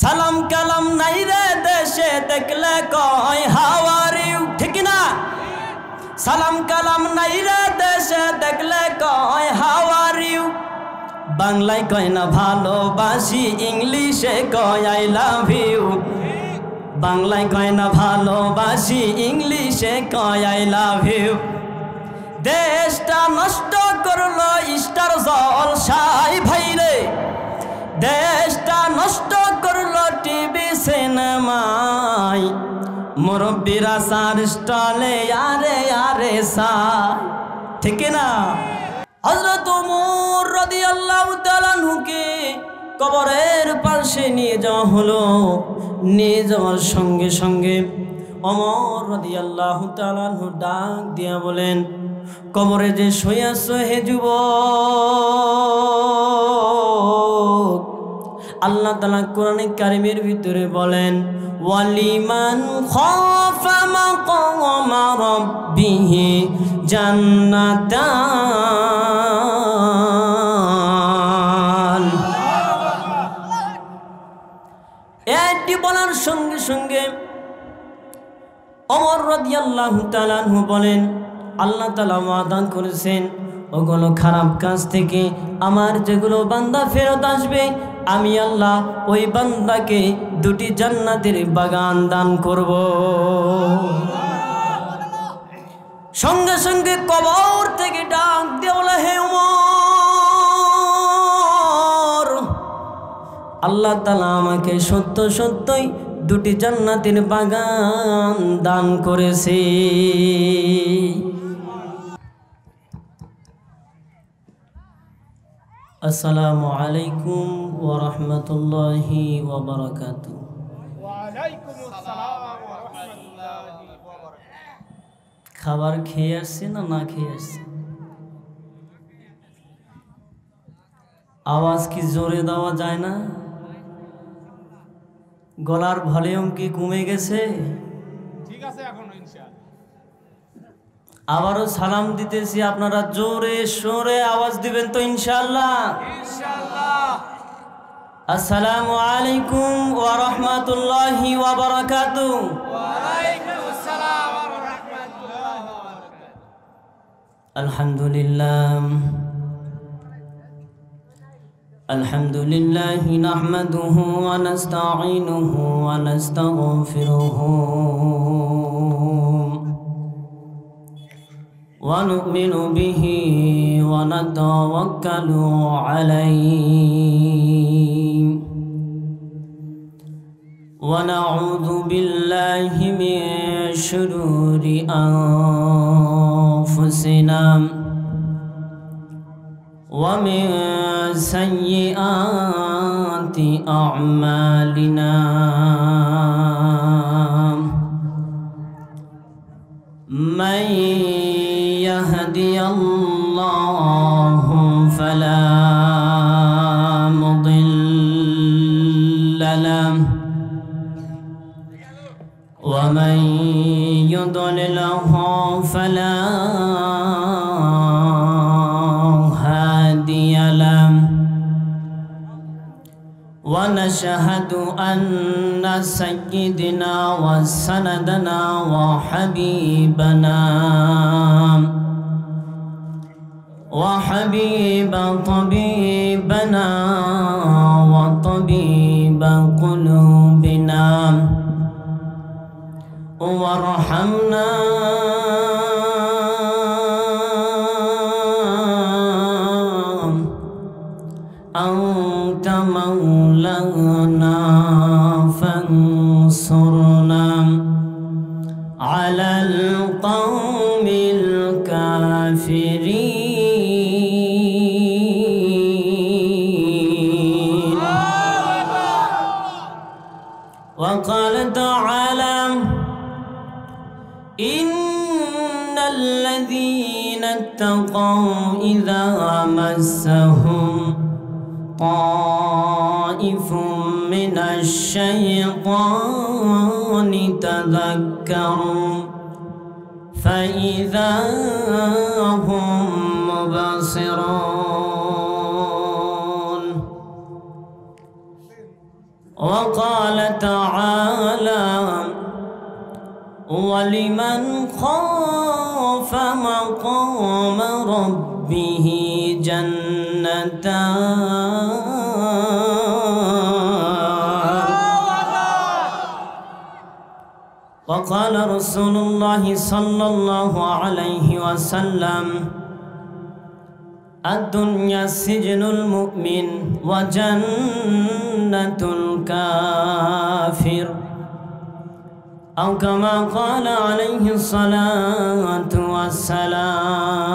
সালাম কালাম নাই রে দেশে দেখলে কয় হাউ আর ইউ, ঠিক না? সালাম কালাম নাই রে দেশে দেখলে কয় হাউ আর ইউ। বাংলায় কয় না ভালোবাসি, ইংলিশে কয় আই লাভ ইউ। বাংলায় কয় না ভালোবাসি, ইংলিশে কয় আই লাভ ইউ। দেশটা নষ্ট করলো স্টার জলসায় ভাইরে, দেশটা নষ্ট করলো টিভি সিনেমায়। মুরব্বীরা সার স্টলে আরে আরে সাই, ঠিক না? হযরত ওমর রাদিয়াল্লাহু তাআলা আনহুকে কবরের পাশে নিয়ে যাওয়া হলো। নিয়ে যাওয়ার সঙ্গে সঙ্গে ওমর রাদিয়াল্লাহু তাআলা আনহু ডাক দিয়া বলেন, কবরে যে শুয়ে আছো হে যুবক, আল্লাহ তাআলা কোরআনে কারীমের ভিতরে বলেন, ওয়ালিমান খাফা মাকামা রাব্বিহি জান্নাতান। এটি বলার সঙ্গে সঙ্গে ওমর রাদিয়াল্লাহু তাআলা আনহু বলেন, আল্লাহ তাআলা ওয়াদা করেছেন ওগুলো খারাপ কাজ থেকে আমার যেগুলো বান্দা ফেরত আসবে, আমি আল্লাহ ওই বান্দাকে দুটি জান্নাতের বাগান দান করব। সঙ্গে সঙ্গে কবর থেকে ডাক দিয়ে বলে, হে ওমর, আল্লাহ তাআলা আমাকে সত্য সত্যই দুটি জান্নাতের বাগান দান করেছে। আসসালামু আলাইকুম ওয়া রাহমাতুল্লাহি ওয়া বারাকাতুহু। ওয়া আলাইকুমুস সালাম ওয়া রাহমাতুল্লাহি ওয়া বারাকাতুহু। খাবার খেয়ে আসছে না খেয়ে আসছে? আওয়াজ কি জোরে দেওয়া যায় না? গলার ভলিউম কি কমে গেছে? ঠিক আছে এখন ইনশাআল্লাহ। আবারও সালাম দিতেছি, আপনারা জোরে সোরে আওয়াজ দিবেন তো ইনশাআল্লাহ? ইনশাআল্লাহ। আসসালামু আলাইকুম ওয়া রাহমাতুল্লাহি ওয়া বারাকাতুহু। ওয়া আলাইকুমুস সালাম ওয়া রাহমাতুল্লাহি ওয়া বারাকাতুহু। আলহামদুলিল্লাহ আলহামদুলিল্লাহি নাহমাদুহু ওয়া নাস্তাঈনুহু ওয়া নাস্তাগফিরুহু ওয়া নু'মিনু বিহি ওয়া নাতাওয়াক্কালু আলাইহি ওয়া নাউযু বিল্লাহি মিন শুরুরি আনফুসিনা ومن سيئات أعمالنا من يهدي الله فلا مضل له ومن يضلله فلا ونشهد أن سيدنا وسندنا وحبيب طبيبنا وطبيب قلوبنا وارحمنا أنت مولانا فانصرنا على القوم الكافرين. وقال تعالى إن الذين اتقوا إذا مسهم طائف من الشيطان تذكروا فإذا هم مبصرون وقال تعالى ولمن خاف مقام ربه جنتان وقال رسول الله صلى الله عليه وسلم الدنيا سجن المؤمن وجنة الكافر أو كما قال عليه الصلاة والسلام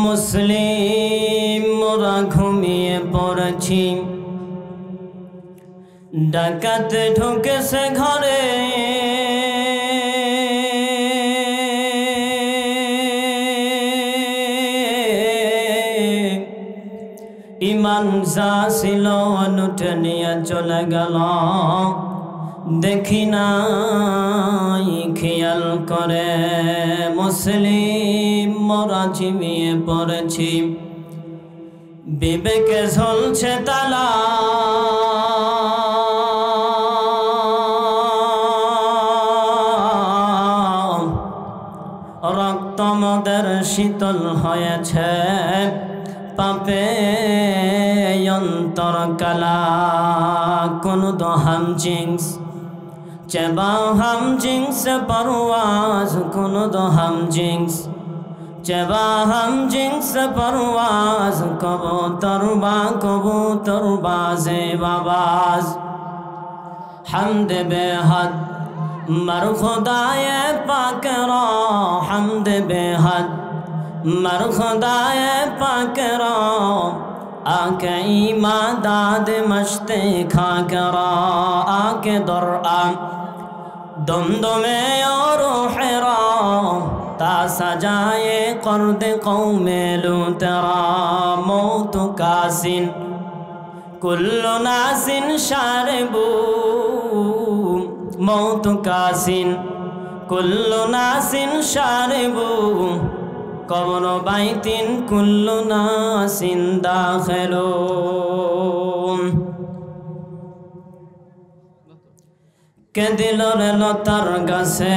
মুসলিম মোরা ঘুমিয়ে পড়েছি ডাকাত ঢুকেছে ঘরে ইমান যা ছিল লুটে নিয়ে চলে গেল দেখি নাই খেয়াল করে মুসলিম মোরা ঝিমিয়ে পড়েছি বিবেকে ঝলছে তালা রক্ত মদের শীতল হয়েছে পাপে অন্তর কালা কোন দো হাম জিংস চেবা হাম জিংস পরওয়াজ কোন দো হাম জিংস চেবা হাম জিংস পরওয়াজ কবুতর বাজে বাবাজ হামদ বেহদ मर खुदाए पाक रो हमद बेहद मर खुदाए पाक रो आके इमादाद मश्ते खा करो आके दरआ दुमदुमे और हेरा ता सजाए कर्द कौमे लूतरा मौत कासिन कुल्लु नासिन शारबू मौत कासिन कुल्लु नासिन शारबू कब्र बाइतिन कुल्लु नासिन दाखिलू के दिलर लतार गाছে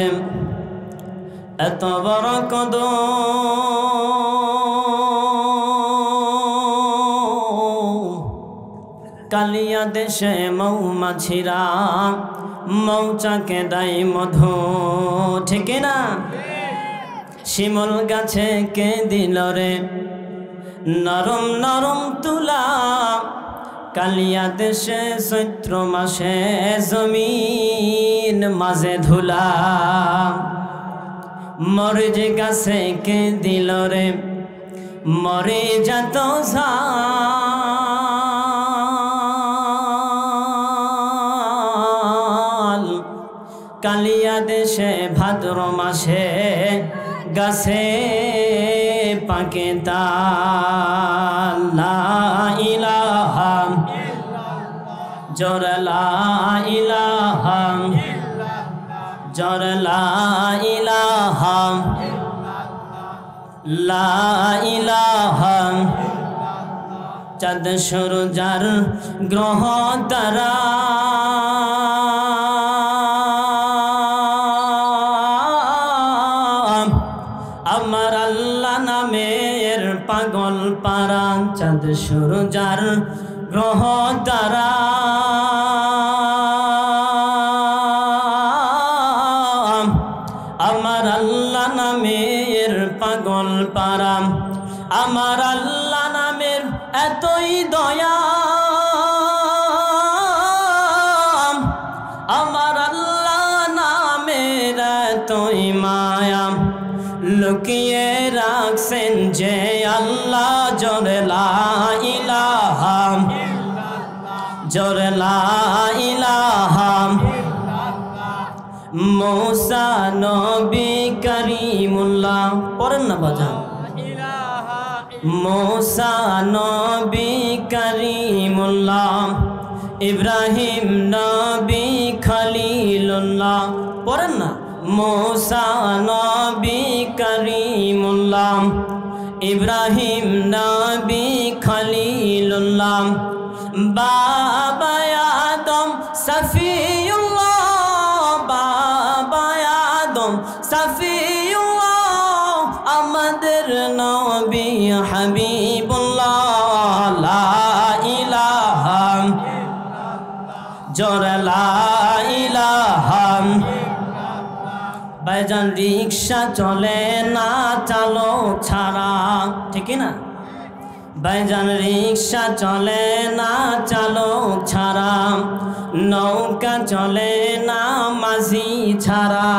এত বড় কদম কালিয়া দেশে মৌমাছিরা মৌচাকে দেয় মধু ঠিক না শিমুল গাছে কে দিল রে নরম নরম তুলা কালিয়া দেশে চৈত্র মাসে জমিন মাঝে ধুলা মরিচ গাছে কে দিল রে মরে যাত কালিয়া দেশে ভাদ্র মাসে গাছে পাকে তাল লা ইলাহা জোর লা ইলাহা জোর লা ইলাহা লা ইলাহা চাঁদ সূরজার গ্রহ তারা আমার আল্লাহ নামের পাগল পারা চাঁদ সূরজার গ্রহ তারা আমার আল্লাহ নামের পাগল পারা আমার আল্লাহ নামের এতই দয়া আমার আল্লাহ নামের এতই মায়া লুকিয়ে রাখছেন যে আল্লাহ জোরে লা ইলাহা জোরে লা ইলাহা মুসা নবী করিমুল্লাহ পড়েন না বাজান মুসা নবী করিমুল্লাহ ইব্রাহিম নবী খলিলুল্লাহ পড়েন না মুসা নবী করিমুল্লাহ ইব্রাহিম নবী খলিলুল্লাহ, বাবা আদম সফিউল্লাহ, বাবা আদম সফিউল্লাহ, আমাদের নবী হাবিবুল্লাহ। লা ইলাহা জোরে লা ইলাহা। ভাইজান রিক্সা চলে না চালক ছাড়া, ঠিক না? ভাইজান রিক্সা চলে না চালক ছাড়া, নৌকা চলে না মাঝি ছাড়া,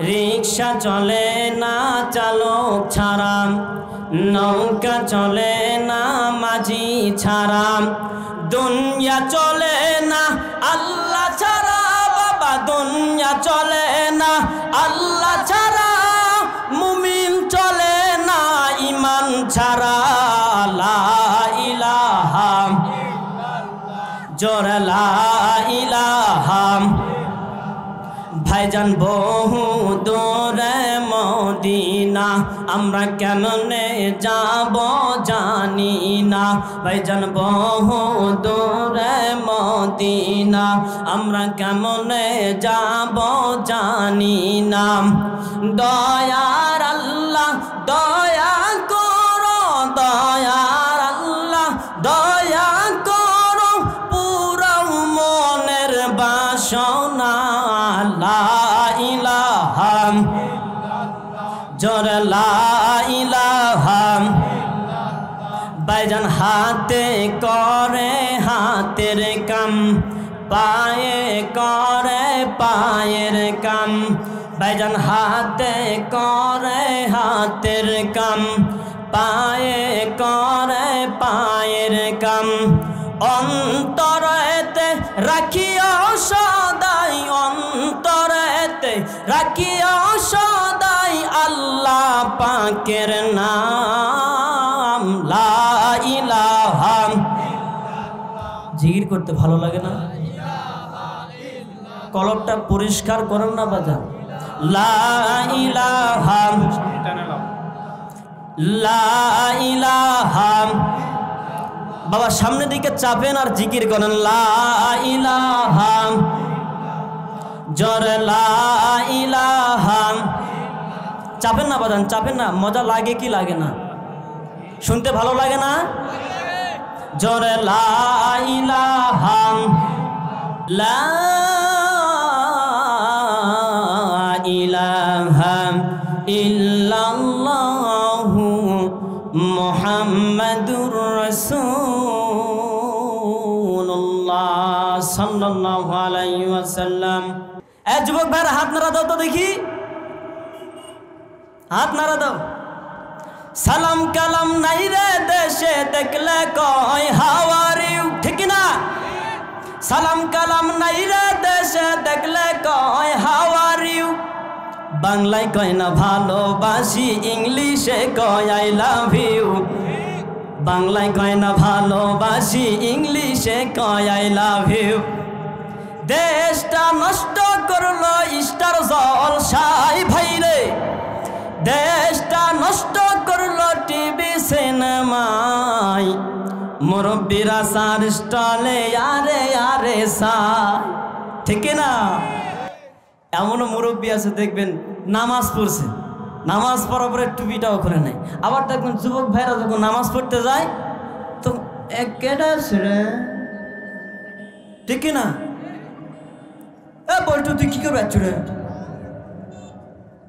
রিক্সা চলে না চালক ছাড়া, নৌকা চলে না মাঝি ছাড়া, দুনিয়া চলে না আল্লাহ ছাড়া, বাবা দুনিয়া চলে না আল্লাহ ছাড়া, মুমিন চলে না ঈমান ছাড়া। লা ইলাহা জোরে লা ইলাহা। ভাইজান বহু দূরে মদিনা, আমরা কেমনে যাব জানি না। ভাইজান বহু দূরে মদিনা, আমরা কেমনে যাব জানি না। দয়ার আল্লাহ দয়া করো, দয়ার আল্লাহ দয়া করো, পুরো মনের বাসনা। লা ইলাহা জোরে লা ইলাহা। ভাইজান হাতে করে হাতের কাম, পায়ে করে পায়ের কাম, ভাইজান হাতে করে হাতের কাম, পায়ে করে পায়ের কাম, অন্তরেতে রাখিও সদাই, অন্তরেতে রাখিও সদাই আল্লাহ পাকের নাম। লা ইলাহা। জিকির করতে ভালো লাগে না? কলবটা পরিষ্কার করেন না বাজান। লা ইলাহা লা ইলাহা। বাবা সামনের দিকে চাপেন আর জিকির করেন লা ইলাহা জোরে লা ইলাহা। চাপেন না বাজান, চাপেন না। মজা লাগে কি লাগে না? শুনতে ভালো লাগে না? জোরে লা ইলাহা লা ইলাহা ইল্লাল্লাহু মুহাম্মাদুর রাসূলুল্লাহ সাল্লাল্লাহু আলাইহি ওয়াসাল্লাম। এ যুবক ভাইরা হাত নাড়া দাও তো দেখি, হাত নাড়া দাও। সালাম কালাম নাই রে দেশে, দেখলে কয় হাউ আর ইউ, ঠিক না? সালাম কালাম নাই রে দেশে, দেখলে কয় হাউ আর ইউ। বাংলায় কয় না ভালোবাসি, ইংলিশে কয় আই লাভ ইউ। বাংলায় কয় না ভালোবাসি, ইংলিশে কয় আই লাভ ইউ। দেশটা নষ্ট করলো স্টার জলসায় ভাইরে, দেশটা নষ্ট করলো টিভি সিনেমায়। মুরব্বীরা সার স্টলে আরে আরে সাই, ঠিক না? এমনও মুরব্বী আছে দেখবেন নামাজ পড়ছে, নামাজ পড়ার পরে টুপিটাও করে নেয়। আবার দেখবেন যুবক ভাইরা যখন নামাজ পড়তে যায় তো একেটা ছেড়ে, ঠিক না? এ বলতো তুই কি করবে রে,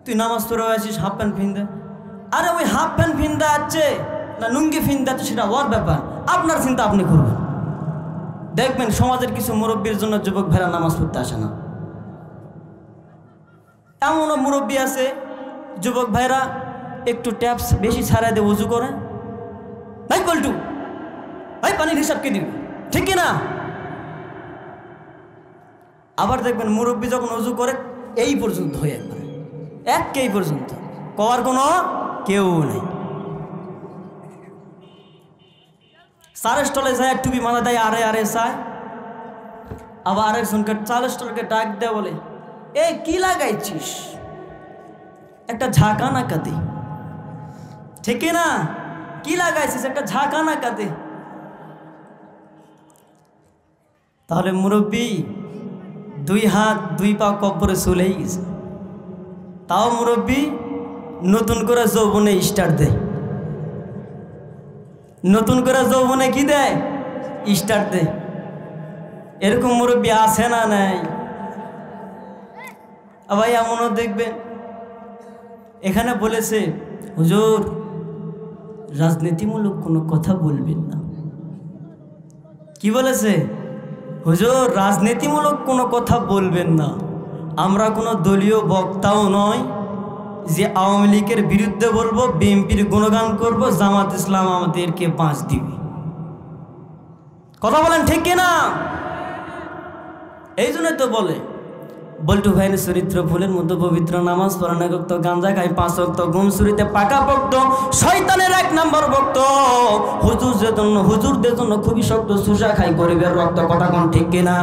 তুই নামাজ পড়ে আছিস হাফ প্যান্ট ফিনদে। আরে ওই হাফ প্যান্ট ফিনদে আছে না লুঙ্গি ফিনদে আছে সেটা ওর ব্যাপার, আপনার চিন্তা আপনি করবেন। দেখবেন সমাজের কিছু মুরব্বীর জন্য যুবক ভাইরা নামাজ পড়তে আসে না। এমনও মুরব্বী আছে যুবক ভাইরা একটু ট্যাপস বেশি ছাড়াই দিয়ে উজু করে, ভাই বলটু ভাই পানির হিসাব কে দিবি, ঠিক না? আবার দেখবেন মুরব্বী যখন উজু করে এই পর্যন্ত হয়ে একবারে এই পর্যন্ত, কওয়ার কোনো কেউ নেই। চার স্টলে যায় টুপি মাথা দেয় আরে আরে চায়। আবার আরেকজনকে চার স্টলকে ডাক দেয়, বলে এ কি লাগাইছিস, একটা ঝাঁকা না কাতি, ঠিক না? কি লাগাইছিস? একটা ঝাঁকা না কাতে। তাহলে মুরব্বী 2 হাত 2 পা কবরে চলেই গেছে, তাও মুরব্বী নতুন করে যৌবনে স্টার্ট দেয়। নতুন করে যৌবনে কি দেয়? স্টার্ট দেয়। এরকম মুরব্বী আছে না নাই? ভাই এমনও দেখবেন এখানে বলেছে, হুজুর রাজনীতিমূলক কোনো কথা বলবেন না। কি বলেছে? হুজুর রাজনীতিমূলক কোনো কথা বলবেন না। আমরা কোনো দলীয় বক্তাও নয় যে আওয়ামী লীগের বিরুদ্ধে বলবো, বিএনপির গুণগান করব, জামাত ইসলাম আমাদেরকে বাঁচ দিবে। কথা বলেন ঠিক কিনা? এই জন্য তো বলে বল্টু ভাইয়ের চরিত্র ফুলের মতো পবিত্র, নামাজ পড়ানো ভক্ত, গাঁজা খাই 5 ওয়াক্ত, ঘুম চুরিতে পাকা ভক্ত, শয়তানের 1 নম্বর ভক্ত, হুজুরদের জন্য খুবই শক্ত, সুসা খাই গরিবের রক্ত। কথা কোন ঠিক কিনা?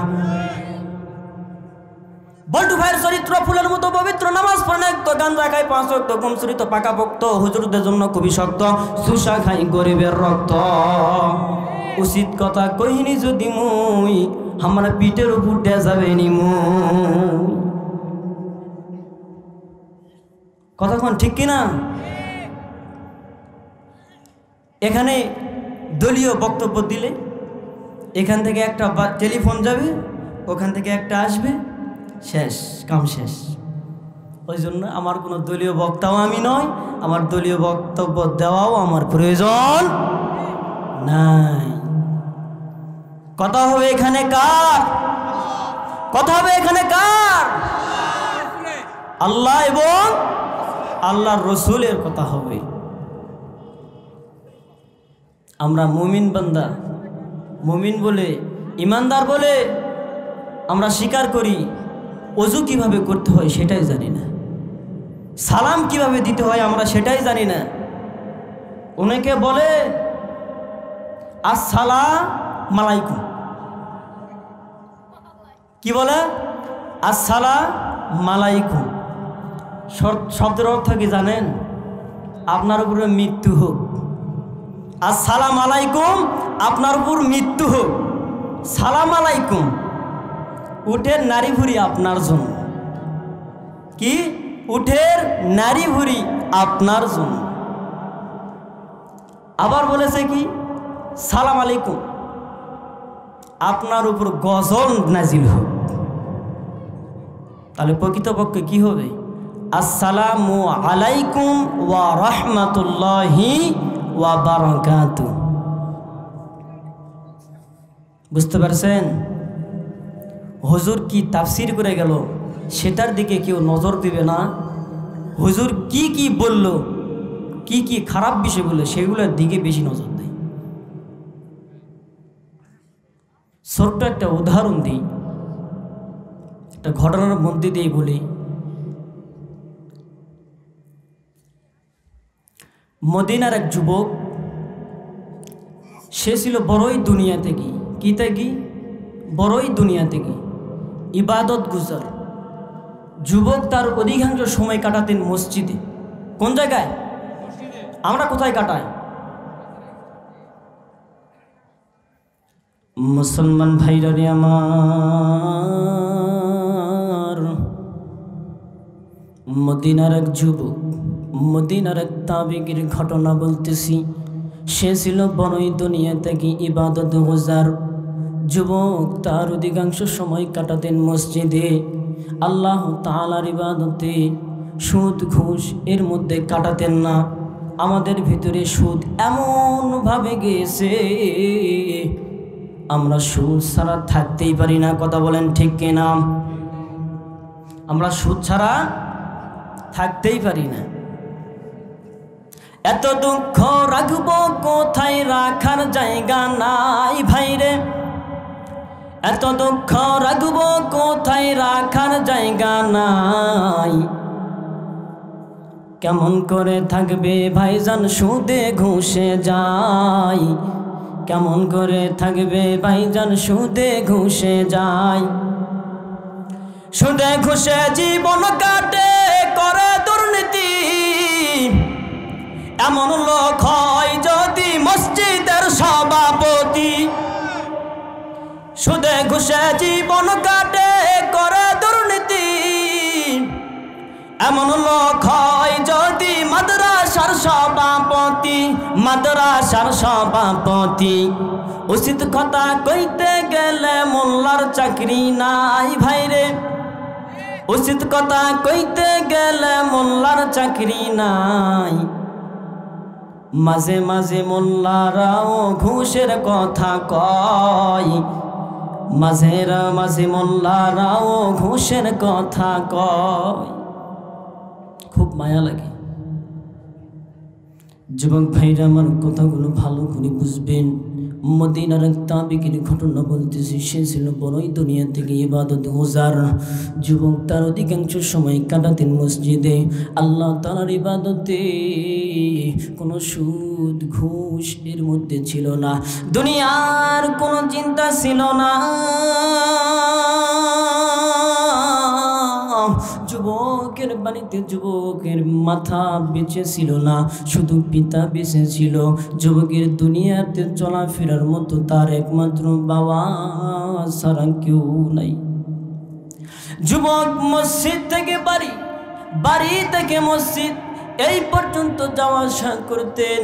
বল্টু ভাইয়ের চরিত্র ফুলের মতো পবিত্র, নামাজ পড়ানো ভক্ত, গাঁজা খাই 5 ওয়াক্ত, ঘুম চুরিতে পাকা ভক্ত, হুজুরদের জন্য খুবই শক্ত, সুসা খাই গরিবের রক্ত। উচিত কথা কহিনি যদি মুই, আমার পিঠের উপর দিয়ে যাবে নি মুই। কথা কোন ঠিক কিনা? এখানে দলীয় বক্তব্য দিলে এখান থেকে একটা টেলিফোন যাবে, ওখান থেকে একটা আসবে, শেষ, কাম শেষ। ওই জন্য আমার কোনো দলীয় বক্তাও আমি নয়, আমার দলীয় বক্তব্য দেওয়াও আমার প্রয়োজন নাই। কথা হবে এখানে কার? কথা হবে এখানে কার? আল্লাহ এবং আল্লাহর রসুলের কথা হবে। আমরা মুমিন বান্দা, মুমিন বলে, ইমানদার বলে আমরা স্বীকার করি, ওযু কিভাবে করতে হয় সেটাই জানি না, সালাম কিভাবে দিতে হয় আমরা সেটাই জানি না। অনেকে বলে আসসালামু আলাইকুম। কি বলে? আসসালামু আলাইকুম। শব্দের অর্থ কি জানেন? আপনার উপরে মৃত্যু হোক। আসসালামু আলাইকুম, আপনার উপর মৃত্যু হোক। সালাম আলাইকুম, উঠের নারী ভুরি আপনার জন্য। কি? উঠের নারী ভুরি আপনার জন্য। আবার বলেছে কি? সালাম আলাইকুম, আপনার উপর গজল নাজিল হোক। তাহলে প্রকৃতপক্ষে কি হবে? আসসালামু আলাইকুম ওয়া রাহমাতুল্লাহি ওয়া বারাকাতুহু। বুঝতে পারছেন? হুজুর কি তাফসির করে গেল সেটার দিকে কেউ নজর দিবে না। হুজুর কি কি বলল, কি কি খারাপ বিষয় বললো সেগুলোর দিকে বেশি নজর দেয়। ছোট্ট একটা উদাহরণ দিই, একটা ঘটনার মধ্যে দিয়ে বলি। মদিনার এক যুবক, সে ছিল বড়ই দুনিয়া থেকে, কি থেকে? বড়ই দুনিয়া থেকে ইবাদত গুজার যুবক। তার অধিকাংশ সময় কাটাতেন মসজিদে। কোন জায়গায়? আমরা কোথায় কাটাই? মুসলমান ভাইরা রে আমার, মদিনার এক যুবক, মদিনার এক তাবিগীর ঘটনা বলতেছি। সে ছিল বড়ই দুনিয়া থেকে ইবাদত গুজার যুবক। তার অধিকাংশ সময় কাটাতেন মসজিদে, আল্লাহ তাআলার ইবাদতে। সুদ ঘুষ এর মধ্যে কাটাতেন না। আমাদের ভিতরে সুদ এমনভাবে গেছে, আমরা সুদ ছাড়া থাকতেই পারি না। কথা বলেন ঠিক কিনা? আমরা সুদ ছাড়া থাকতেই পারি না। এত দুঃখ রাখবো কোথায়, রাখার জায়গা নাই ভাইরে। এত দুঃখ রাখবো কোথায়, রাখার জায়গা নাই। কেমন করে থাকবে ভাইজান সুদে ঘুষে যায়। কেমন করে থাকবে ভাইজান সুদে ঘুষে যায়। সুদে ঘুষে জীবন কাটে, করে দুর্নীতি। এমন লোক হয় যদি মসজিদের সভাপতি, সুদে ঘুষে জীবন কাটে করে দুর্নীতি। এমন লোক হয় যদি মাদ্রাসার সভাপতি, মাদ্রাসার সভাপতি। উচিত কথা কইতে গেলে মোল্লার চাকরি নাই ভাইরে, উচিত কথা কইতে গেলে মোল্লার চাকরি নাই। মাঝে মাঝে মোল্লারাও ঘুষের কথা কয়, মাঝে মাঝে মোল্লারাও ঘুষের কথা কয়। খুব মায়া লাগে। যুবক ভাইরা আমার কথাগুলো ভালো করে বুঝবেন। মদিনার এক তাবিকের ঘটনা বলতেছি। সে ছিল বড়ই দুনিয়া থেকে ইবাদত গুজার যুবক। তার অধিকাংশ সময় কাটাতেন মসজিদে আল্লাহ তাআলার ইবাদতে। কোনো সুদ ঘুষ এর মধ্যে ছিল না, দুনিয়ার কোনো চিন্তা ছিল না। যুবকের বাড়িতে যুবকের মাথা বেঁচে ছিল না, শুধু পিতা বেঁচে ছিল। যুবকের দুনিয়াতে চলাফেরার মতো তার একমাত্র বাবা ছাড়া কেউ নাই। যুবক মসজিদ থেকে বাড়ি, বাড়ি থেকে মসজিদ এই পর্যন্ত যাওয়া আসা করতেন।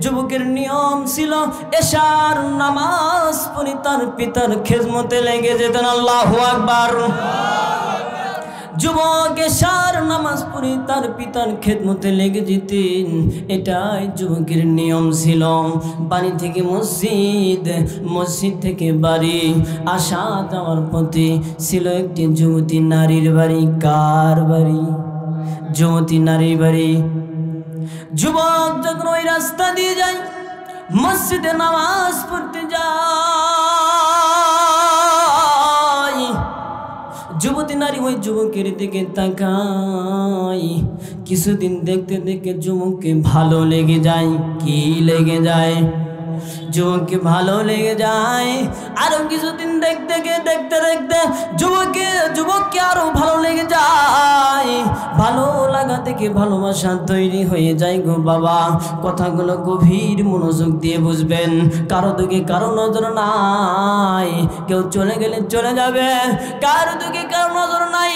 যুবকের নিয়ম ছিল এশার নামাজ পড়ে তার পিতার খেদমতে লেগে যেতেন। আল্লাহু আকবার। যুবক এশার নামাজ পড়ে তার পিতার খেদমতে লেগে যেতেন, এটাই যুবকের নিয়ম ছিল। বাড়ি থেকে মসজিদ, মসজিদ থেকে বাড়ি, আসা যাওয়ার পথে ছিল একটি যুবতী নারীর বাড়ি। কার বাড়ি? যুবতী নারীর বাড়ি। যুবক যখন ওই রাস্তা দিয়ে যায়, মসজিদে নামাজ পড়তে যায়, যুবতী নারী ওই যুবকের দিকে তাকায়। কিছুদিন দেখতে দেখতে যুবককে ভালো লেগে যায়। কি লেগে যায়? যুবককে ভালো লেগে যায়। আরো কিছুদিন দেখতে দেখতে যুবককে আরো ভালো লেগে যায়। ভালো লাগা থেকে ভালোবাসা তৈরি হয়ে যায় গো বাবা। কথাগুলো গভীর মনোযোগ দিয়ে বুঝবেন। কারো দিকে কারো নজর নাই, কেউ চলে গেলে চলে যাবে, কারো দিকে কারো নজর নাই।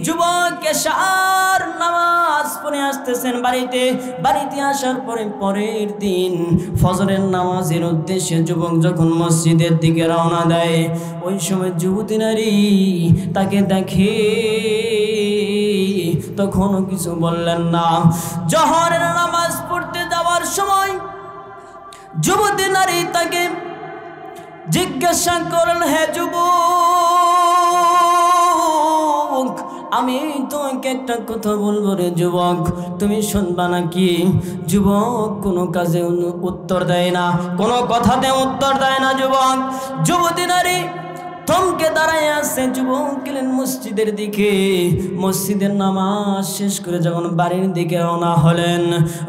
যুবক এশার নামাজ পড়ে আসতেছেন বাড়িতে। বাড়িতে আসার পরে পরের দিন ফজরের নামাজের উদ্দেশ্যে যুবক যখন মসজিদের দিকে রওনা দেয়, ওই সময় যুবতী নারী তাকে দেখে, তখনও কিছু বললেন না। জোহরের নামাজ পড়তে যাওয়ার সময় যুবতী নারী তাকে জিজ্ঞাসা করেন, হে যুবক, আমি তোমাকে একটা কথা বলবো রে যুবক, তুমি শুনবা নাকি? যুবক কোনো কাজে উত্তর দেয় না, কোনো কথাতে উত্তর দেয় না যুবক। যুবতী নারী থমকে দাঁড়ায় আছে। যুবক গেলেন মসজিদের দিকে। মসজিদের নামাজ শেষ করে যখন বাড়ির দিকে রওনা হলেন,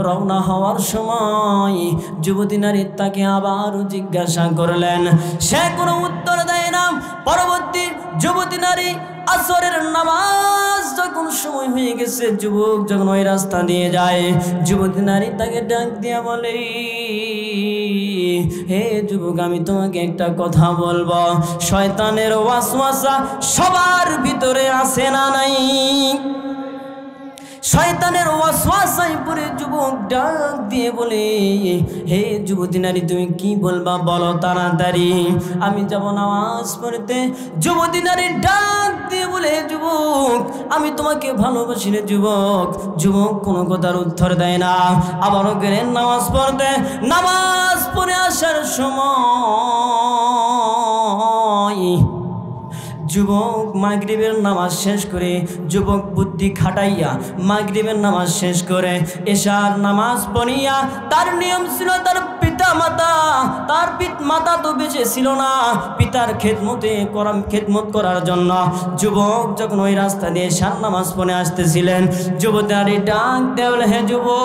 রওনা হওয়ার সময় যুবতী নারী তাকে আবারও জিজ্ঞাসা করলেন, সে কোনো উত্তর দেয় না। পরবর্তী যুবতী নারী আসরের নামাজ যখন সময় হয়ে গেছে, যুবক যখন ওই রাস্তা দিয়ে যায়, যুবতী নারী তাকে ডাক দিয়া বলে, হে যুবক, আমি তোমাকে একটা কথা বলবো। শয়তানের ওয়াসওয়াসা সবার ভিতরে আছে না নাই? শয়তানের ওয়াসওয়াসায় পড়ে যুবক ডাক দিয়ে বলে, হে যুবতী নারী, তুমি কি বলবা বলো তাড়াতাড়ি, আমি যাব নামাজ পড়তে। যুবতী নারী ডাক দিয়ে বলে, যুবক, আমি তোমাকে ভালোবাসি রে যুবক। যুবক কোনো কথার উত্তর দেয় না। আবারও গেলেন নামাজ পড়তে। নামাজ পড়ে আসার সময় যুবক মাগরিবের নামাজ শেষ করে, যুবক বুদ্ধি খাটাইয়া মাগরিবের নামাজ শেষ করে এশার নামাজ পড়িয়া, তার নিয়ম ছিল তার পিতা মাতা, তার মাতা তো বেঁচে ছিল না, পিতার খেদমত করার জন্য যুবক যখন ওই রাস্তা দিয়ে এশার নামাজ পড়ে আসতেছিলেন, যুবতী ডাক দেওয়া, হে যুবক,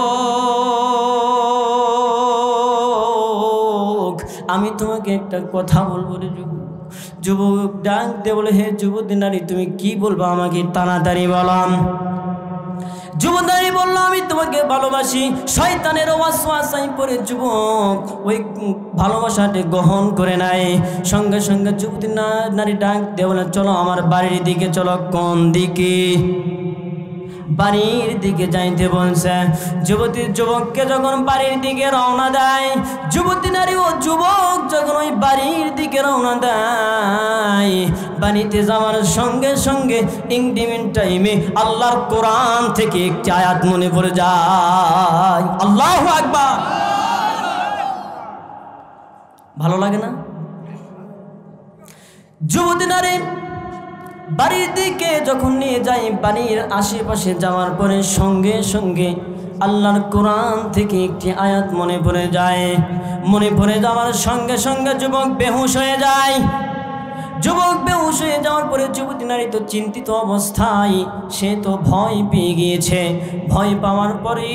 আমি তোমাকে একটা কথা বলবো রে যুবক। যুবক ডাক দিয়ে বলে, হে যুবতী নারী, তুমি কি বলবো আমাকে তাড়াতাড়ি বলাম। যুবনারী বলল আমি তোমাকে ভালোবাসি। শয়তানের ওয়াসওয়াসায় পড়ে যুবক ওই ভালোবাসাটি গ্রহণ করে নাই। সঙ্গে সঙ্গে যুবতী নারী ডাক দিয়ে বলে চলো আমার বাড়ির দিকে চলো। কোন দিকে? বাড়ির দিকে যাইতে বলছে। যুবককে যখন বাড়ির দিকে রওনা দেয়, যুবতী নারী ও যুবক যখন ওই বাড়ির দিকে রওনা দেয়, বাড়িতে যাওয়ার সঙ্গে সঙ্গে ইংডিমিন টাইমে আল্লাহর কোরআন থেকে একটি আয়াত মনে পড়ে যায়। আল্লাহু আকবার। ভালো লাগে না? যুবতী নারী বাড়ির দিকে যখন নিয়ে যাই, বাড়ির আশেপাশে যাওয়ার পরে সঙ্গে সঙ্গে আল্লাহর কোরআন থেকে একটি আয়াত মনে পড়ে যায়। মনে পড়ে যাওয়ার সঙ্গে সঙ্গে যুবক বেহুশ হয়ে যায়। যুবক বেহুশ হয়ে যাওয়ার পরে যুবতী নারী তো চিন্তিত অবস্থায়, সে তো ভয় পেয়ে গিয়েছে। ভয় পাওয়ার পরে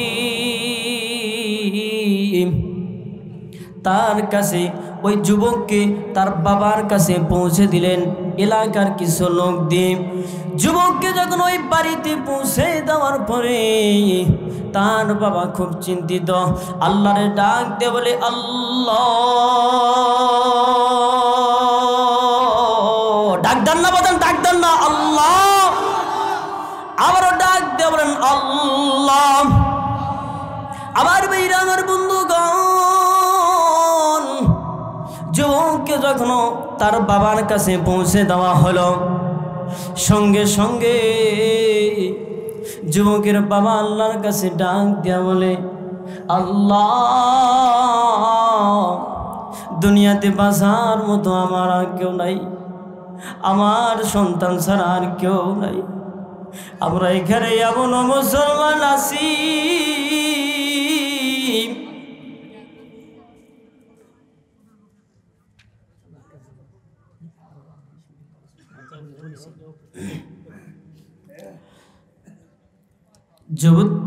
তার কাছে ওই যুবককে তার বাবার কাছে পৌঁছে দিলেন এলাকার কিছু লোক দিয়ে। যুবককে যখন ওই বাড়িতে পৌঁছে দেওয়ার পরে তার বাবা খুব চিন্তিত। আল্লাহরে ডাক দিয়ে বলে আল্লাহ, ডাক দেন না, বলেন ডাক দেন না, আল্লাহ। আবারও ডাক দিয়ে বলেন আল্লাহ। আমার ভাইরা, আমার বন্ধুগণ, যুবককে যখন তার বাবার কাছে পৌঁছে দেওয়া হলো, সঙ্গে সঙ্গে যুবকের বাবা আল্লাহর কাছে ডাক দিয়া বলে আল্লাহ, দুনিয়াতে বাঁচার মতো আমার আর কেউ নাই, আমার সন্তান ছাড়া আর কেউ নাই। আমরা এখানে এমন মুসলমান আছি,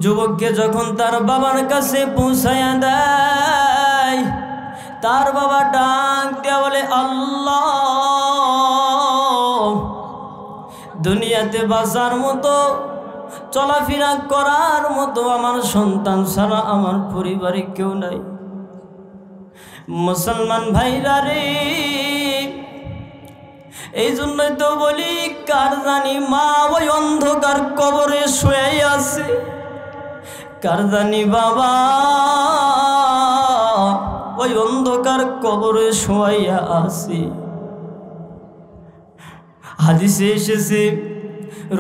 যুবককে যখন তার বাবার কাছে পৌঁছায়া দেয়, তার বাবা ডাক দিয়া বলে আল্লাহ, দুনিয়াতে বাঁচার মতো, চলাফেরা করার মতো আমার সন্তান ছাড়া আমার পরিবারে কেউ নাই। মুসলমান ভাইরা রে, এই জন্যই তো বলি কার জানি মা ওই অন্ধকার কবরে শুয়ে আছে, কার জানি বাবা ওই অন্ধকার কবরে শুয়ে আছে। হাদিসে এসেছে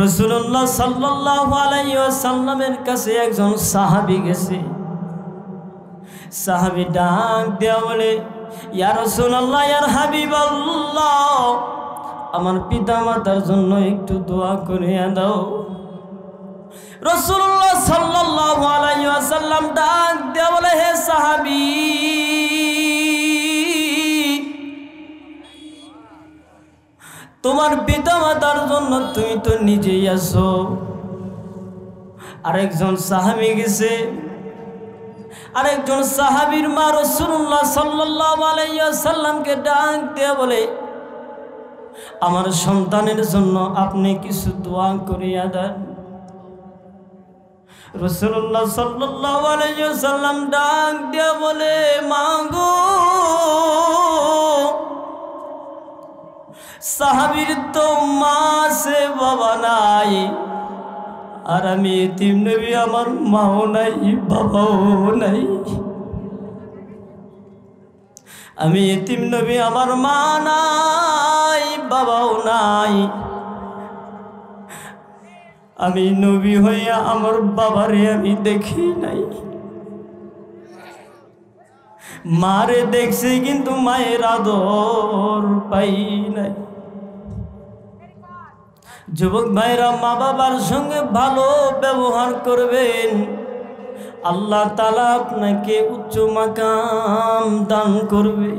রাসূলুল্লাহ সাল্লাল্লাহু আলাইহি ওয়াসাল্লামের কাছে একজন সাহাবী গেছে। সাহাবী ডাক দেয়া বলে ইয়া রাসূলুল্লাহ, ইয়া হাবিবাল্লাহ, আমার পিতা মাতার জন্য একটু দোয়া করে দাও। রাসূলুল্লাহ সাল্লাল্লাহু আলাইহি ওয়াসাল্লাম ডাক দেয়া বলে হে সাহাবী, তোমার পিতা মাতার জন্য তুমি তো নিজেই আছো। আরেকজন সাহাবী গেছে, আরেকজন সাহাবীর মা রাসূলুল্লাহ সাল্লাল্লাহু আলাইহি ওয়াসাল্লামকে ডাক দিয়ে বলে আমার সন্তানের জন্য আপনি কিছু দোয়া করিয়া দেন। রাসূলুল্লাহ সাল্লাল্লাহু আলাইহি ওয়াসাল্লাম ডাক দিয়ে বলে মা গো, সাহাবীর তো মা আছে বাবা নাই, আর আমি এতিম নবী, আমার মাও নাই বাবাও নাই। আমি এতিম নবী, আমার মা নাই বাবাও নাই। আমি নবী হইয়া আমার বাবারে আমি দেখি নাই, মারে দেখছি কিন্তু মায়ের আদর পাই নাই। যুবক ভাইরা, মা বাবার সঙ্গে ভালো ব্যবহার করবেন, আল্লাহ তাআলা আপনাকে উচ্চ মাকাম দান করবে।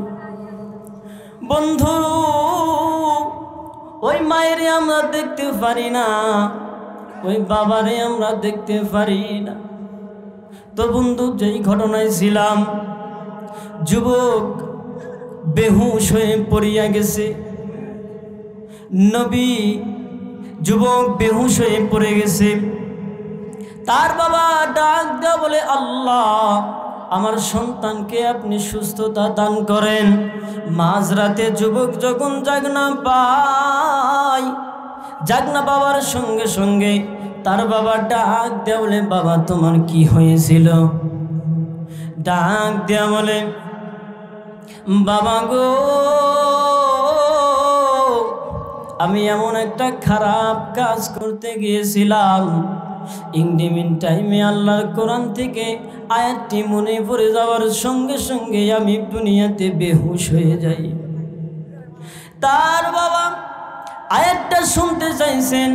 বন্ধু, ওই মায়েরে আমরা দেখতে পারি না, ওই বাবারে আমরা দেখতে পারি না। তো বন্ধু, যেই ঘটনায় ছিলাম, যুবক বেহুশ হয়ে পড়িয়া গেছে। নবী যুবক বেহুশ হয়ে পড়ে গেছে। তার বাবা ডাক দেয়া বলে, আল্লাহ আমার সন্তানকে আপনি সুস্থতা দান করেন। মাঝরাতে যুবক যখন জাগনা পায়, জাগনা বাবার সঙ্গে সঙ্গে তার বাবা ডাক দেয়া বলে, বাবা তোমার কি হয়েছিল? ডাক দেয়া বলে, বাবা গো আমি এমন একটা খারাপ কাজ করতে গিয়েছিলাম, ইংডিমিন টাইমে আল্লাহর কোরআন থেকে আয়াতটি মনে পড়ে যাওয়ার সঙ্গে সঙ্গে আমি দুনিয়াতে বেহুশ হয়ে যাই। তার বাবা আয়াতটা শুনতে চাইছেন,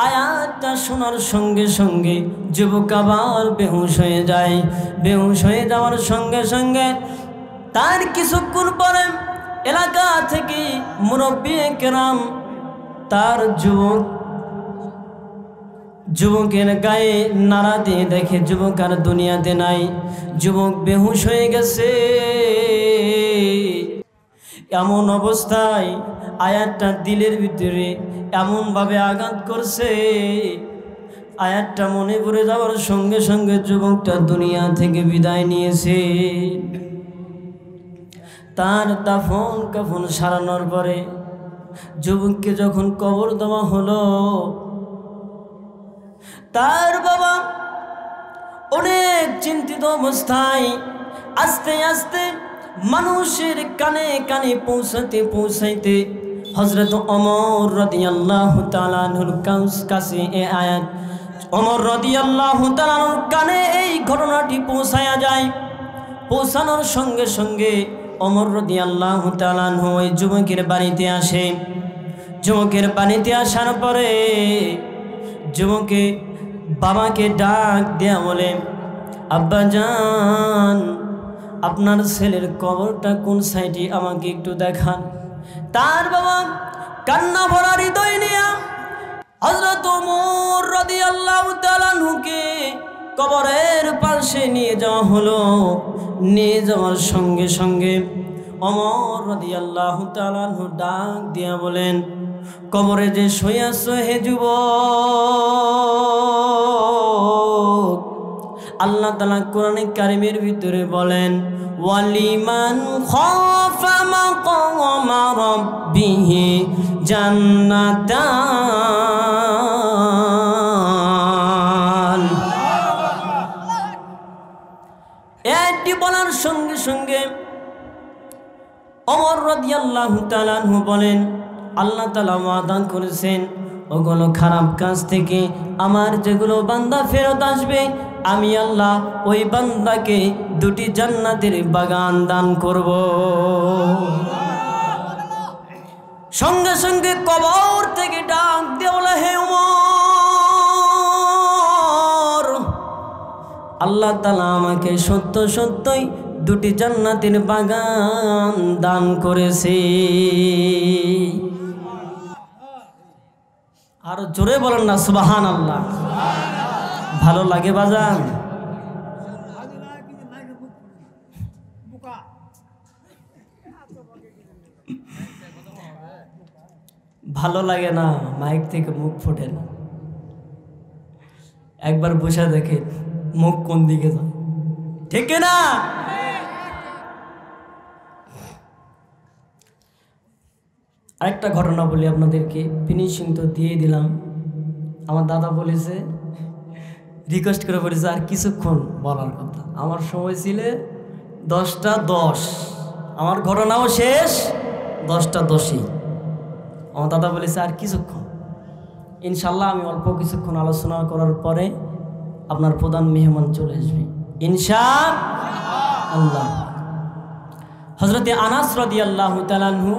আয়াতটা শোনার সঙ্গে সঙ্গে যুবক আবার বেহুশ হয়ে যায়। বেহুশ হয়ে যাওয়ার সঙ্গে সঙ্গে তার কিছুক্ষণ পরে এলাকা থেকে মুরব্বি কেরাম তার যুবকের গায়ে নাড়া দিয়ে দেখে যুবক আর দুনিয়াতে নাই, যুবক বেহুশ হয়ে গেছে। এমন অবস্থায় আয়াতটা দিলের ভিতরে এমনভাবে আঘাত করছে, আয়াতটা মনে পড়ে যাওয়ার সঙ্গে সঙ্গে যুবকটা দুনিয়া থেকে বিদায় নিয়েছে। তার দাফন কাফন সারানোর পরে যুবককে যখন কবর দেওয়া হলো, তার বাবা অনেক চিন্তিত অবস্থায় আস্তে আস্তে মানুষের কানে কানে পৌঁছাইতে হযরত ওমর রাদিয়াল্লাহু তাআলা আনহুর কাছে এই আয়াত, ওমর রাদিয়াল্লাহু তাআলা আনহুর কানে এই ঘটনাটি পৌঁছায়া যায়। পৌঁছানোর সঙ্গে সঙ্গে ওমর রাদিয়াল্লাহু তাআলা আনহু ওই যুবকের বাড়িতে আসে। যুবকের বাড়িতে আসার পরে যুবকে বাবাকে ডাক দেয়া বলে, আব্বাজান আপনার ছেলের কবরটা কোন সাইডে আমাকে একটু দেখান। তার বাবা কান্না ভরা হৃদয় নিয়ে হযরত ওমর রাদিয়াল্লাহু তাআলা আনহুকে কবরের পাশে নিয়ে যাওয়া হলো। নিয়ে যাওয়ার সঙ্গে সঙ্গে ওমর রাদিয়াল্লাহু তাআলা আনহু ডাক দিয়া বলেন, কবরে যে শুয়ে আছো হে যুবক, আল্লাহ তাআলা কোরআনে কারীমের ভিতরে বলেন, ওয়ালিমান খাফা মাকামা রাব্বিহি জান্নাতান। এটি বলার সঙ্গে সঙ্গে ওমর রাদিয়াল্লাহু তাআলা আনহু বলেন, আল্লাহ তাআলা ওয়াদা করেছেন ওগুলো খারাপ কাজ থেকে আমার যেগুলো বান্দা ফেরত আসবে, আমি আল্লাহ ওই বান্দাকে দুটি জান্নাতের বাগান দান করব। সঙ্গে সঙ্গে কবর থেকে ডাক দিয়ে বলে, হে ওমর, আল্লাহ তাআলা আমাকে সত্য সত্যই দুটি জান্নাতের বাগান দান করেছে। আর জোরে বলেন না সুবহানাল্লাহ। ভালো লাগে বাজান? ভালো লাগে না, মাইক থেকে মুখ ফোটে না। একবার বসে দেখে মুখ কোন দিকে যায়, ঠিক না? আরেকটা ঘটনা বলি আপনাদেরকে, ফিনিশিং তো দিয়ে দিলাম। আমার দাদা বলেছে, রিকোয়েস্ট করে বলেছে আর কিছুক্ষণ বলার কথা। আমার সময় ছিল 10টা 10, আমার ঘটনাও শেষ 10টা 10ই। আমার দাদা বলেছে আর কিছুক্ষণ। ইনশাল্লাহ আমি অল্প কিছুক্ষণ আলোচনা করার পরে আপনার প্রধান মেহমান চলে আসবে ইনশাআল্লাহ। হযরতে আনাস রাদিয়াল্লাহু তাআলা আনহু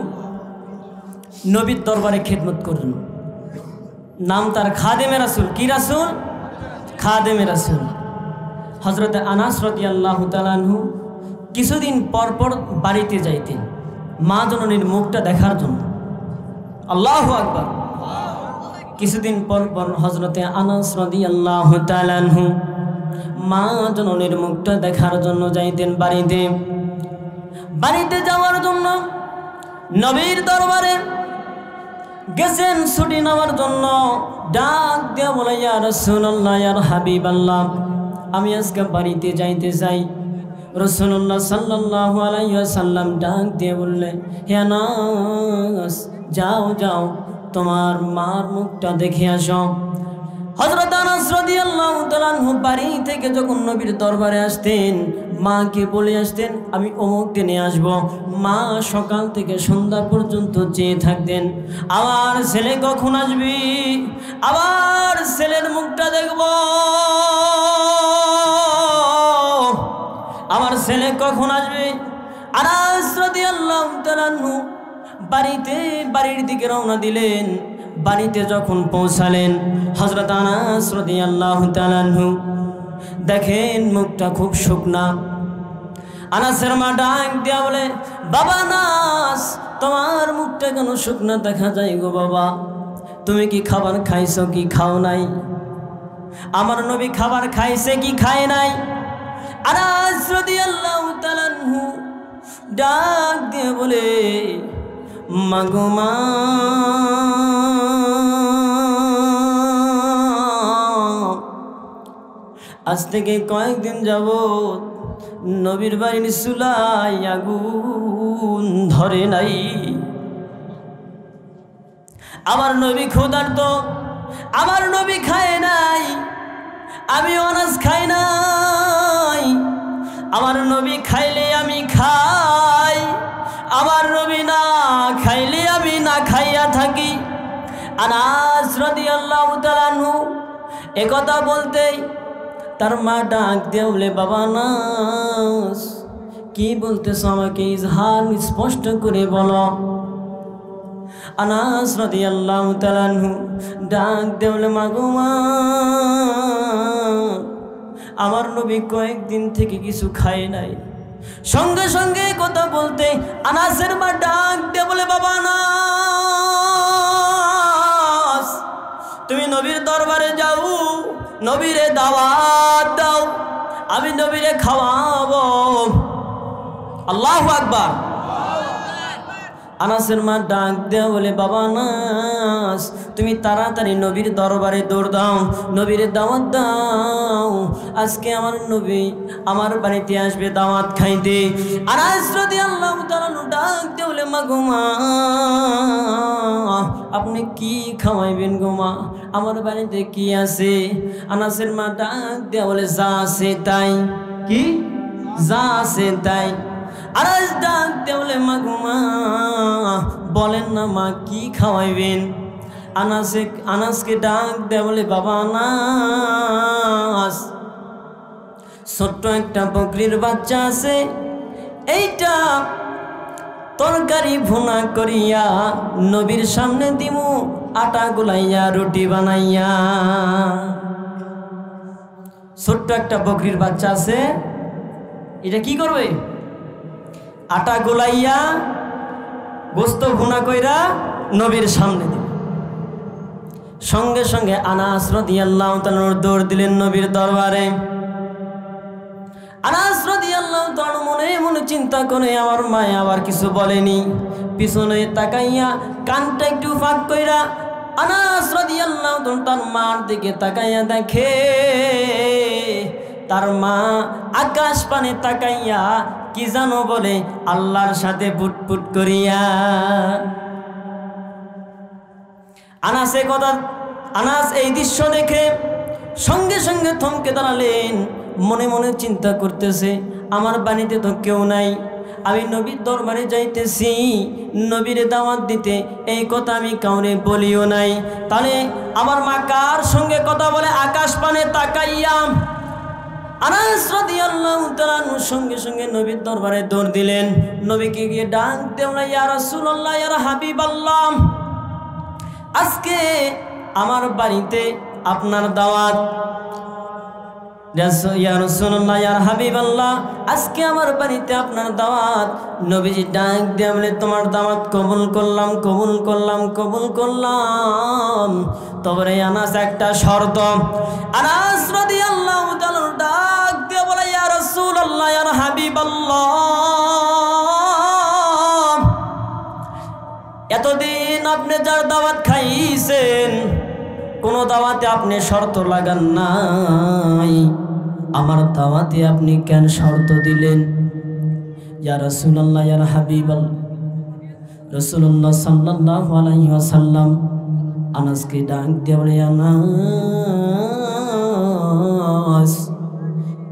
নবীর দরবারে খেদমত করলেন। নাম তার খাদেমে রাসূল। কি রাসূল? খাদেমে রাসূল। হযরতে আনাস রাদিয়াল্লাহু তাআলা আনহু কিছুদিন পর পর বাড়িতে যাইতেন মা জননীর মুখটা দেখার জন্য। আল্লাহু আকবার। কিছুদিন পর পর হযরতে আনাস রাদিয়াল্লাহু তাআলা আনহু মা জননীর মুখটা দেখার জন্য যাইতেন বাড়িতে। বাড়িতে যাওয়ার জন্য নবীর দরবারে গেছেন ছুটি নেওয়ার জন্য, ডাক দিয়ে বলে ইয়া রাসূলুল্লাহ ইয়া হাবিবাল্লাহ, আমি আজকে বাড়িতে যাইতে চাই। রাসূলুল্লাহ সাল্লাল্লাহু আলাইহি ওয়াসাল্লাম ডাক দিয়ে বললে, হে আনাস, যাও যাও তোমার মার মুখটা দেখে আসো। হযরত আনাস রাদিয়াল্লাহু তাআলা আনহু বাড়ি থেকে যখন নবীর দরবারে আসতেন, মাকে বলে আসতেন আমি অমুক দিনে আসব। মা সকাল থেকে সন্ধ্যা পর্যন্ত চেয়ে থাকতেন আমার ছেলে কখন আসবি, আবার ছেলের মুখটা দেখব, আমার ছেলে কখন আসবে। আনাস রাদিয়াল্লাহু তাআলা আনহু বাড়ির দিকে রওনা দিলেন। বাড়িতে যখন পৌঁছালেন, হযরত আনাস রাদিয়াল্লাহু তাআলা আনহু দেখেন মুখটা খুব শুকনা। আনাসের মা ডাক দিয়া বলে, বাবা আনাস, তোমার মুখটা কেন শুকনা দেখা যায় গো বাবা? তুমি কি খাবার খাইছো কি খাও নাই? আমার নবী খাবার খাইছে কি খায় নাই? আনাস রাদিয়াল্লাহু তাআলা আনহু ডাক দিয়ে বলে, মাগো মা, আজ থেকে কয়েকদিন যাবত নবীর বাড়ির চুলায় আগুন ধরে নাই। আমার নবী ক্ষুধার্ত, আমার নবী খায় নাই, আমি আনাস খাই নাই। আমার নবী খাইলে আমি খাই, আমার নবী না খাইলে আমি না খাইয়া থাকি। আনাস রাদিয়াল্লাহু তাআলা আনহু একথা বলতেই তার মা ডাক দিয়ে বলে, বাবা আনাস, কি বলতেছো আমাকে ইজহার স্পষ্ট করে বলো। আনাস রাদিয়াল্লাহু তাআলা আনহু ডাক দিয়ে বলে, মাগো মা, আমার নবী কয়েকদিন থেকে কিছু খায় নাই। সঙ্গে সঙ্গে কথা বলতে আনাসের মা ডাক দিয়ে বলে, বাবা আনাস, তুমি নবীর দরবারে যাও, নবীরে দাওয়াত দাও, আমি নবীরে খাওয়াবো। আল্লাহু আকবার। আনাসের মা ডাক দেয়া বলে, বাবা আনাস, তুমি তাড়াতাড়ি নবীর দরবারে দৌড় দাও, নবীরে দাওয়াত দাও, আজকে আমার নবী আমার বাড়িতে আসবে দাওয়াত খাইতে। আনাস রাদিয়াল্লাহু তাআলা ডাক দেয়া বলে, মা গো মা, আপনি কি খাওয়াইবেন গো মা? আমার বাড়িতে কি আছে? আনাসের মা ডাক দেয়া বলে, যা আছে তাই। কি? যা আছে তাই। আনাস ডাক দেয়া বলে, মা গো মা, বলেন না মা কি খাওয়াইবেন? আনাসকে ডাক দেয়া বলে, বাবা আনাস, ছোট্ট একটা বকরির বাচ্চা আছে, এইটা তরকারি ভুনা করিয়া নবীর সামনে দিমু, আটা গুলাইয়া রুটি বানাইয়া। ছোট্ট একটা বকরির বাচ্চা আছে, এটা কি করবে? আটা গোলাইয়া গোস্ত ভুনা কইরা নবীর সামনে দিবে। সঙ্গে সঙ্গে আনাস রাদিয়াল্লাহু তাআলা দৌড় দিলেন নবীর দরবারে। আনাস রাদিয়াল্লাহু তাআলা মনে মনে চিন্তা করে, আমার মা আবার কিছু বলেনি। পিছনে তাকাইয়া কানটা একটু ফাঁক কইরা আনাস রাদিয়াল্লাহু তাআলা তার মার দিকে তাকাইয়া দেখে, তার মা আকাশ পানে তাকাইয়া কি জানো বলে, আল্লাহর সাথে পুটপুট করিয়া। আনাস এই দৃশ্য দেখে সঙ্গে সঙ্গে থমকে দাঁড়ালেন। মনে মনে চিন্তা করতেছে, আমার বাড়িতে তো কেউ নাই, আমি নবীর দরবারে যাইতেছি নবীর দাওয়াত দিতে, এই কথা আমি কাউরে বলিও নাই। তাহলে আমার মা কার সঙ্গে কথা বলে? আকাশ পানে তাকাইয়া। আনাস রাদিয়াল্লাহু তাআলা সঙ্গে সঙ্গে নবীর দরবারে দৌড় দিলেন। নবীকে গিয়ে ডাক দেওয়া, ইয়া রাসূলুল্লাহ ইয়া হাবিবাল্লাহ, আজকে আমার বাড়িতে আপনার দাওয়াত। ইয়া রাসূলুল্লাহ ইয়া হাবিবাল্লাহ, আজকে আমার বাড়িতে আপনার দাওয়াত। নবীজি ডাক দিয়ে বলে, তোমার দাওয়াত কবুল করলাম, কবুল করলাম, কবুল করলাম, তবে আনাস একটা শর্ত। আনাস রাদিয়াল্লাহু তাআলা ডাক দিয়ে বলে, ইয়া রাসূলুল্লাহ ইয়া হাবিবাল্লাহ, এতদিন আপনি যার দাওয়াত খাইছেন, কোন দাওয়াতে আপনি শর্ত লাগান নাই, আমার দাওয়াতে আপনি কেন শর্ত দিলেন? ইয়া রাসূলুল্লাহ, ইয়া হাবিবাল্লাহ, রাসূলুল্লাহ সাল্লাল্লাহু আলাইহি ওয়াসাল্লাম আনাসকে ডাক দিয়ে বলে, আনাস,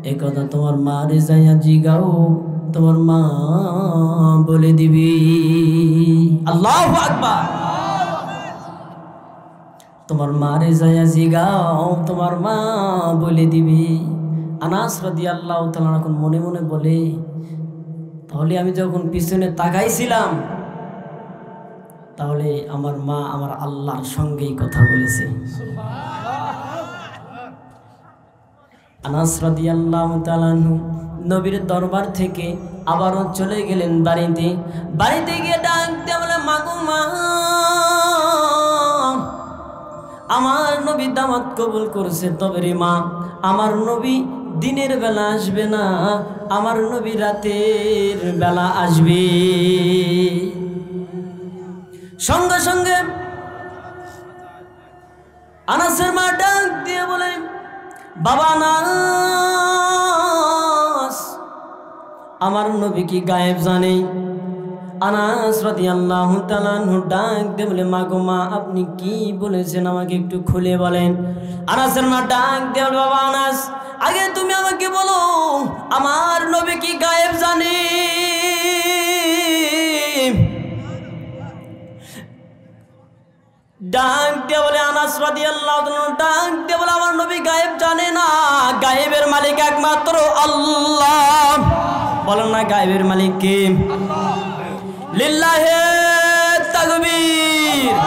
এই কথা তোমার মারে যাইয়া জিগাও, তোমার মা বলে দিবি। আল্লাহু আকবার। তোমার মারে যাইয়া জিগাও, তোমার মা বলে দিবি। আনাস রাদিয়াল্লাহু তাআলা এখন মনে মনে বলে, তাহলে আমি যখন পিছনে তাকাইছিলাম, তাহলে আমার মা আমার আল্লাহর সঙ্গেই কথা বলেছে। আনাস রাদিয়াল্লাহু তাআলা নবীর দরবার থেকে আবারও চলে গেলেন বাড়িতে। বাড়িতে গিয়ে ডাকতে বলে, মাগো মা, আমার নবী দাওয়াত কবুল করেছে, তবে রে মা, আমার নবী দিনের বেলা আসবে না, আমার নবী রাতের বেলা আসবে। সঙ্গে সঙ্গে আনাসের মা ডাক দিয়ে বলে, বাবা আনাস, আমার নবী কি গায়েব জানে? আনাস রাদিয়াল্লাহু তাআলা আনহু ডাক দিয়ে বলে, মা গো মা, আপনি কি বলেছেন আমাকে একটু খুলে বলেন। আনাসের মা ডাক দিয়ে বলে, বাবা আনাস, আগে তুমি আমাকে বলো, আমার নবী কি গায়েব জানে? ডাক দিয়ে বলে, আনাস রাদিয়াল্লাহু তাআলা ডাক দিয়ে বলে, আমার নবী গায়েব জানে না, গায়েবের মালিক একমাত্র আল্লাহ। বলেন না, গায়েবের মালিক কে? লিল্লাহে তাকবীর,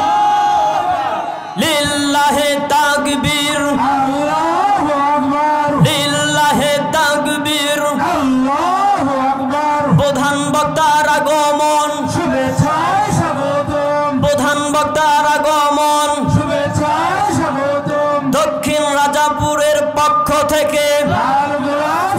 লিল্লাহে তাকবীর, আল্লাহু আকবার, লিল্লাহে তাকবীর, আল্লাহু আকবার। প্রধান বক্তার আগমন, শুভেচ্ছা স্বাগতম, প্রধান বক্তার আগমন, শুভেচ্ছা স্বাগতম। দক্ষিণ রাজাপুরের পক্ষ থেকে লাল গোলাপ